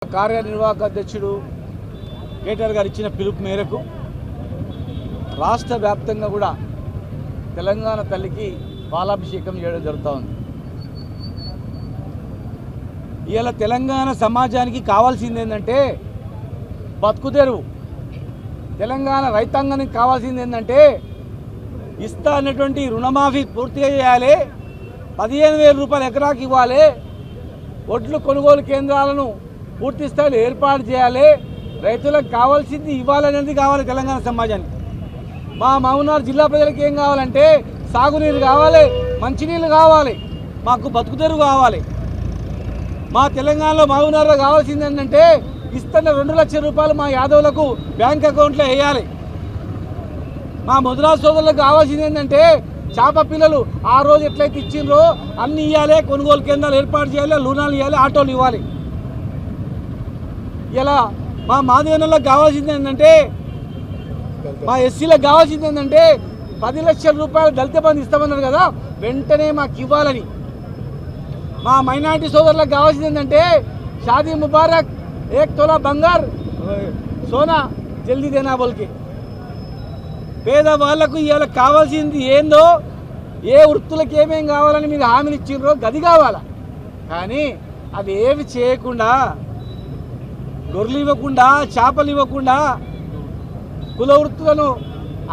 కార్యనిర్వాహక అధ్యక్షుడు కేటీఆర్ గారు ఇచ్చిన పిలుపు మేరకు రాష్ట్ర వ్యాప్తంగా కూడా తెలంగాణ తల్లికి పాలాభిషేకం చేయడం జరుగుతూ ఉంది. ఇవాళ తెలంగాణ సమాజానికి కావాల్సింది ఏంటంటే బతుకుదెరువు. తెలంగాణ రైతాంగానికి కావాల్సింది ఏంటంటే ఇస్తా అన్నటువంటి రుణమాఫీ పూర్తిగా చేయాలి, 15,000 రూపాయలు ఎకరాకి ఇవ్వాలి, ఒడ్లు కొనుగోలు కేంద్రాలను పూర్తి స్థాయిలో ఏర్పాటు చేయాలి, రైతులకు కావాల్సింది ఇవ్వాలనేది కావాలి తెలంగాణ సమాజానికి. మా మహబూబ్నగర్ జిల్లా ప్రజలకు ఏం కావాలంటే సాగునీరు కావాలి, మంచినీళ్ళు కావాలి, మాకు బతుకుదెరువు కావాలి. మా తెలంగాణలో మహబూబ్నగర్లో కావాల్సింది ఏంటంటే ఇస్తున్న 2 లక్షల రూపాయలు మా యాదవులకు బ్యాంక్ అకౌంట్లో వేయాలి. మా ముద్రాజ్ సోదరులకు కావాల్సింది ఏంటంటే చేప పిల్లలు ఆ రోజు ఎట్లయితే ఇచ్చిండ్రో అన్నీ ఇవ్వాలి, కొనుగోలు కేంద్రాలు ఏర్పాటు చేయాలి, రుణాలు ఇవ్వాలి, ఆటోలు ఇవ్వాలి. ఇలా మా మాదిగలకు కావాల్సింది ఏంటంటే, మా ఎస్సీలకు కావాల్సింది ఏంటంటే 10 లక్షల రూపాయలు దళిత బంధు ఇస్తామన్నారు కదా, వెంటనే మాకు ఇవ్వాలని. మా మైనారిటీ సోదరులకు కావాల్సింది ఏంటంటే షాదీ ముబారక్, 1 తోలా బంగారు సోనా జల్దీ దేనా బోల్కి. పేదవాళ్లకు ఇవాళ కావాల్సింది ఏందో, ఏ వృత్తులకు ఏమేం కావాలని మీరు హామీలు ఇచ్చిండ్రో గది కావాలా. కానీ అది ఏమి చేయకుండా, గొర్రెలు ఇవ్వకుండా, చేపలు ఇవ్వకుండా, కుల వృత్తులను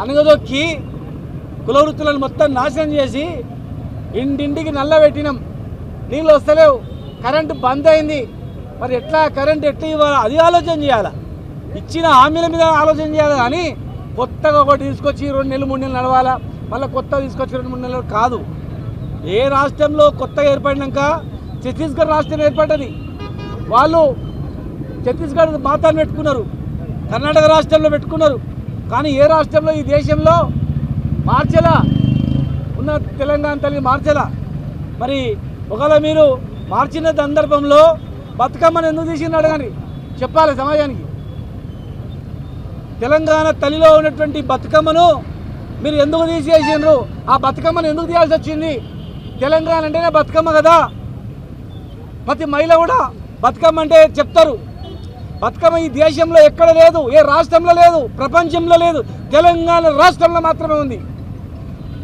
అనగదొక్కి కుల వృత్తులను మొత్తం నాశనం చేసి ఇంటింటికి నల్లబెట్టినాం. నీళ్ళు వస్తలేవు, కరెంటు బంద్ అయింది. మరి ఎట్లా కరెంట్ ఎట్లా ఇవ్వాలా అది ఆలోచన చేయాలా. ఇచ్చిన హామీల మీద ఆలోచన చేయాలి. కానీ కొత్తగా ఒకటి తీసుకొచ్చి 2 నెలలు 3 నెలలు నడవాలా, మళ్ళీ కొత్తగా తీసుకొచ్చి 2-3 నెలలు కాదు. ఏ రాష్ట్రంలో కొత్తగా ఏర్పడినాక ఛత్తీస్గఢ్ రాష్ట్రం ఏర్పడ్డది, వాళ్ళు ఛత్తీస్గఢ్ మాతాను పెట్టుకున్నారు, కర్ణాటక రాష్ట్రంలో పెట్టుకున్నారు. కానీ ఏ రాష్ట్రంలో ఈ దేశంలో మార్చలా, ఉన్న తెలంగాణ తల్లి మార్చలా. మరి ఒకవేళ మీరు మార్చిన సందర్భంలో బతుకమ్మను ఎందుకు తీసిండ్రు అడగని చెప్పాలి సమాజానికి. తెలంగాణ తల్లిలో ఉన్నటువంటి బతుకమ్మను మీరు ఎందుకు తీసేసిండ్రు, ఆ బతుకమ్మను ఎందుకు తీయాల్సి వచ్చింది? తెలంగాణ అంటేనే బతుకమ్మ కదా. ప్రతి మహిళ కూడా బతుకమ్మ అంటే చెప్తారు. బతుకమ్మ ఈ దేశంలో ఎక్కడ లేదు, ఏ రాష్ట్రంలో లేదు, ప్రపంచంలో లేదు, తెలంగాణ రాష్ట్రంలో మాత్రమే ఉంది.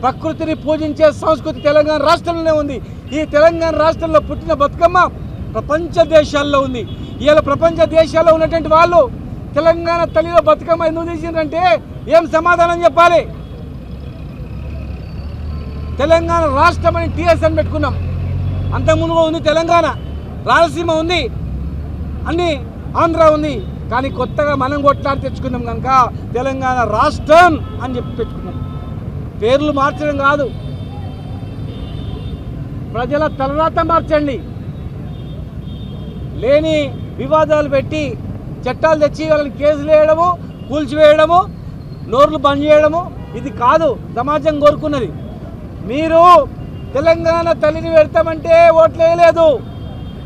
ప్రకృతిని పూజించే సంస్కృతి తెలంగాణ రాష్ట్రంలోనే ఉంది. ఈ తెలంగాణ రాష్ట్రంలో పుట్టిన బతుకమ్మ ప్రపంచ దేశాల్లో ఉంది. ఇవాళ ప్రపంచ దేశాల్లో ఉన్నటువంటి వాళ్ళు తెలంగాణ తల్లిలో బతుకమ్మ ఎందుకు తీసిండ్రంటే ఏం సమాధానం చెప్పాలి? తెలంగాణ రాష్ట్రం అని టీఎస్ అని పెట్టుకున్నాం. అంతకుముందు ఉంది తెలంగాణ, రాయలసీమ ఉంది, అన్ని ఆంధ్ర ఉంది. కానీ కొత్తగా మనం కొట్లాడి తెచ్చుకున్నాం కనుక తెలంగాణ రాష్ట్రం అని చెప్పి పెట్టుకున్నాం. పేర్లు మార్చడం కాదు, ప్రజల తలరాత మార్చండి. లేని వివాదాలు పెట్టి చట్టాలు తెచ్చి వాళ్ళని కేసులు వేయడము, కూల్చివేయడము, నోర్లు బంద్ చేయడము ఇది కాదు సమాజం కోరుకున్నది. మీరు తెలంగాణ తల్లిని పెడతామంటే ఓట్లు వేయలేదు,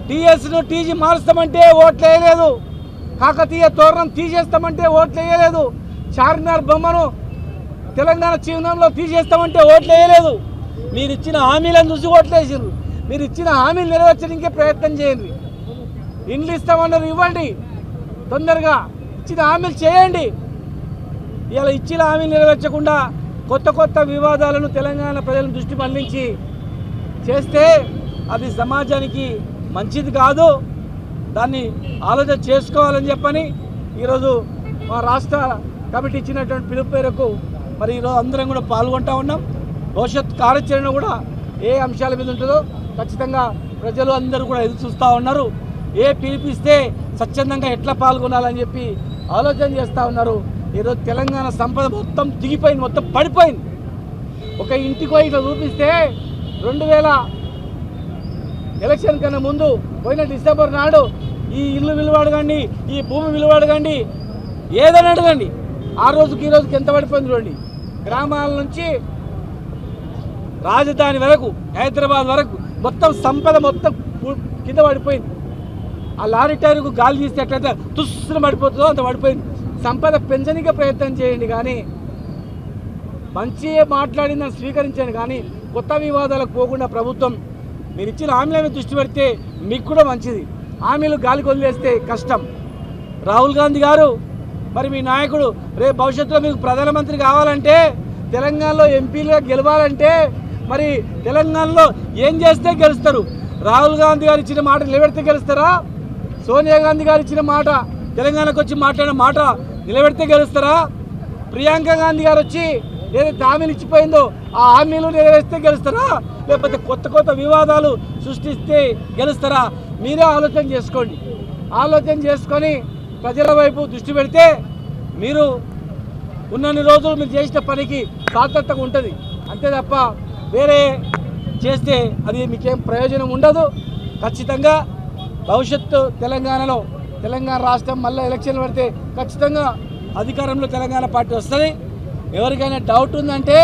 టీఎస్ను టీజీ మారుస్తామంటే ఓట్లు వేయలేదు, కాకతీయ తోరణం తీసేస్తామంటే ఓట్లు వేయలేదు, చార్మినార్ బొమ్మను తెలంగాణ చిహ్నంలో తీసేస్తామంటే ఓట్లు వేయలేదు. మీరు ఇచ్చిన హామీలను చూసి ఓట్లు వేసారు. మీరు ఇచ్చిన హామీలు నెరవేర్చడానికే ప్రయత్నం చేయండి. ఇండ్లు ఇస్తామన్నారు, ఇవ్వండి, తొందరగా ఇచ్చిన హామీలు చేయండి. ఇలా ఇచ్చిన హామీలు నెరవేర్చకుండా కొత్త కొత్త వివాదాలను తెలంగాణ ప్రజలను దృష్టి మళ్లించి చేస్తే అది సమాజానికి మంచిది కాదు. దాన్ని ఆలోచన చేసుకోవాలని చెప్పని ఈరోజు మా రాష్ట్ర కమిటీ ఇచ్చినటువంటి పిలుపు మేరకు మరి ఈరోజు అందరం కూడా పాల్గొంటూ ఉన్నాం. భవిష్యత్ కార్యాచరణ కూడా ఏ అంశాల మీద ఉంటుందో ఖచ్చితంగా ప్రజలు అందరూ కూడా ఎదురు చూస్తూ ఉన్నారు. ఏ పిలిపిస్తే స్వచ్ఛందంగా ఎట్లా పాల్గొనాలని చెప్పి ఆలోచన చేస్తూ ఉన్నారు. ఈరోజు తెలంగాణ సంపద మొత్తం దిగిపోయింది, మొత్తం పడిపోయింది. ఒక ఇంటికి పోయి ఇట్లా చూపిస్తే 2000 ఎలక్షన్ కన్నా ముందు పోయిన డిసెంబర్ నాడు ఈ ఇల్లు విలువ అడగండి, ఈ భూమి విలువ అడగండి, ఏదైనా అడగండి, ఆ రోజుకి ఈ రోజుకి ఎంత పడిపోయింది చూడండి. గ్రామాల నుంచి రాజధాని వరకు, హైదరాబాద్ వరకు మొత్తం సంపద మొత్తం కింద పడిపోయింది. ఆ లారీ టైరుకు గాలి తీస్తే ఎట్లయితే తుస్సున పడిపోతుందో అంత పడిపోయింది. సంపద పెంచడానికి ప్రయత్నం చేయండి, కానీ మంచి మాట్లాడిందని స్వీకరించండి. కానీ కొత్త వివాదాలకు పోకుండా ప్రభుత్వం మీరు ఇచ్చిన హామీలను దృష్టి పెడితే మీకు కూడా మంచిది. హామీలు గాలికి వదిలేస్తే కష్టం. రాహుల్ గాంధీ గారు, మరి మీ నాయకుడు రేపు భవిష్యత్తులో మీకు ప్రధానమంత్రి కావాలంటే, తెలంగాణలో ఎంపీలుగా గెలవాలంటే మరి తెలంగాణలో ఏం చేస్తే గెలుస్తారు? రాహుల్ గాంధీ గారు ఇచ్చిన మాట నిలబెడితే గెలుస్తారా? సోనియా గాంధీ గారు ఇచ్చిన మాట, తెలంగాణకు వచ్చి మాట్లాడిన మాట నిలబెడితే గెలుస్తారా? ప్రియాంక గాంధీ గారు వచ్చి ఏదైతే హామీలు ఇచ్చిపోయిందో ఆ హామీలు నెరవేరిస్తే గెలుస్తారా? లేకపోతే కొత్త కొత్త వివాదాలు సృష్టిస్తే గెలుస్తారా? మీరే ఆలోచన చేసుకోండి. ఆలోచన చేసుకొని ప్రజల వైపు దృష్టి పెడితే మీరు ఉన్నన్ని రోజులు మీరు చేసిన పనికి సార్థకత ఉంటుంది. అంతే తప్ప వేరే చేస్తే అది మీకేం ప్రయోజనం ఉండదు. ఖచ్చితంగా భవిష్యత్తు తెలంగాణలో, తెలంగాణ రాష్ట్రం మళ్ళీ ఎలక్షన్లు పెడితే ఖచ్చితంగా అధికారంలో తెలంగాణ పార్టీ వస్తుంది. ఎవరికైనా డౌట్ ఉందంటే,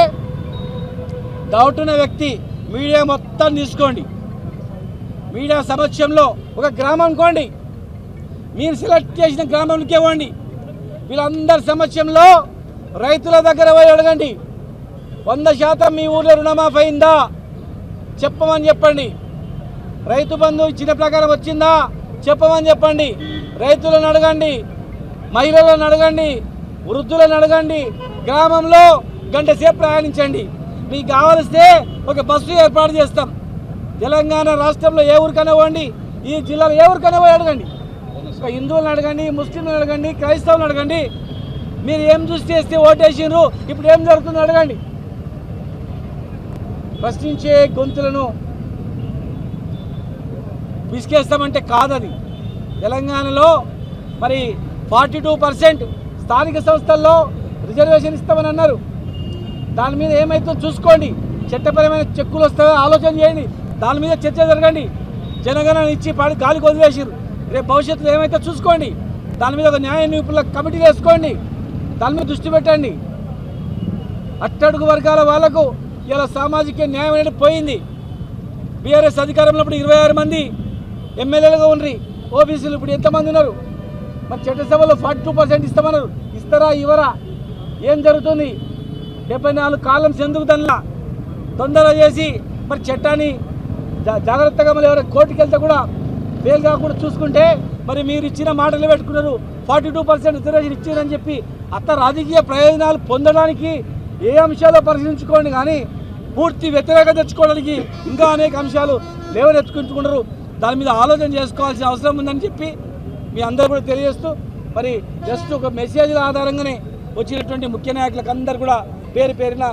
డౌట్ ఉన్న వ్యక్తి మీడియా మొత్తం తీసుకోండి. మీడియా సమక్షంలో ఒక గ్రామం అనుకోండి, మీరు సెలెక్ట్ చేసిన గ్రామంలోకి ఇవ్వండి. వీళ్ళందరి సమక్షంలో రైతుల దగ్గర పోయి అడగండి, 100% మీ ఊళ్ళో రుణమాఫీ అయిందా చెప్పమని చెప్పండి. రైతు బంధు ఇచ్చిన ప్రకారం వచ్చిందా చెప్పమని చెప్పండి. రైతులను అడగండి, మహిళలను అడగండి, వృద్ధులను అడగండి. గ్రామంలో గంట సేపు ప్రయాణించండి. మీకు కావలిస్తే ఒక బస్సు ఏర్పాటు చేస్తాం. తెలంగాణ రాష్ట్రంలో ఏ ఊరికైనా పోండి, ఈ జిల్లాలో ఏ ఊరికైనా పోయి అడగండి. హిందువులను అడగండి, ముస్లింలను అడగండి, క్రైస్తవులను అడగండి. మీరు ఏం చూసి చేస్తే ఓటేసినారు, ఇప్పుడు ఏం జరుగుతుందో అడగండి. ప్రశ్నించే గొంతులను పిసికేస్తామంటే కాదది. తెలంగాణలో మరి 42% స్థానిక సంస్థల్లో రిజర్వేషన్ ఇస్తామని అన్నారు. దాని మీద ఏమైతుందో చూసుకోండి. చట్టపరమైన చెక్కులు వస్తాయో ఆలోచన చేయండి. దాని మీద చర్చ జరగండి. జనగణన ఇచ్చి గాలికి వదిలేసారు. రేపు భవిష్యత్తులో ఏమైతే చూసుకోండి. దాని మీద ఒక న్యాయ నిపుణుల కమిటీ వేసుకోండి. దాని మీద దృష్టి పెట్టండి. అట్టడుగు వర్గాల వాళ్లకు ఇలా సామాజిక న్యాయం అనేది పోయింది. బీఆర్ఎస్ అధికారంలో ఇప్పుడు 26 మంది ఎమ్మెల్యేలుగా ఉండ్రి. ఓబీసీలు ఇప్పుడు ఎంతమంది ఉన్నారు? మరి చట్టసభలో 42% ఇస్తామన్నారు. ఇస్తారా ఇవ్వరా? ఏం జరుగుతుంది? 74 కాలమ్స్ ఎందుకు దానిలా తొందర చేసి మరి చట్టాన్ని జాగ్రత్తగా మళ్ళీ ఎవరైనా కోర్టుకు వెళ్తే కూడా ఫెయిల్ కాకుండా చూసుకుంటే, మరి మీరు ఇచ్చిన మాటలు పెట్టుకున్నారు. 42% రిజర్వేషన్ ఇచ్చారని చెప్పి రాజకీయ ప్రయోజనాలు పొందడానికి ఏ అంశాలు పరిశీలించుకోండి, కానీ పూర్తి వ్యతిరేకత తెచ్చుకోవడానికి ఇంకా అనేక అంశాలు లేవనెత్తుకుంటున్నారు. దాని మీద ఆలోచన చేసుకోవాల్సిన అవసరం ఉందని చెప్పి మీ అందరూ కూడా తెలియజేస్తూ, మరి జస్ట్ ఒక మెసేజ్ల ఆధారంగానే వచ్చినటువంటి ముఖ్య నాయకులకు అందరూ కూడా పేరు పేరున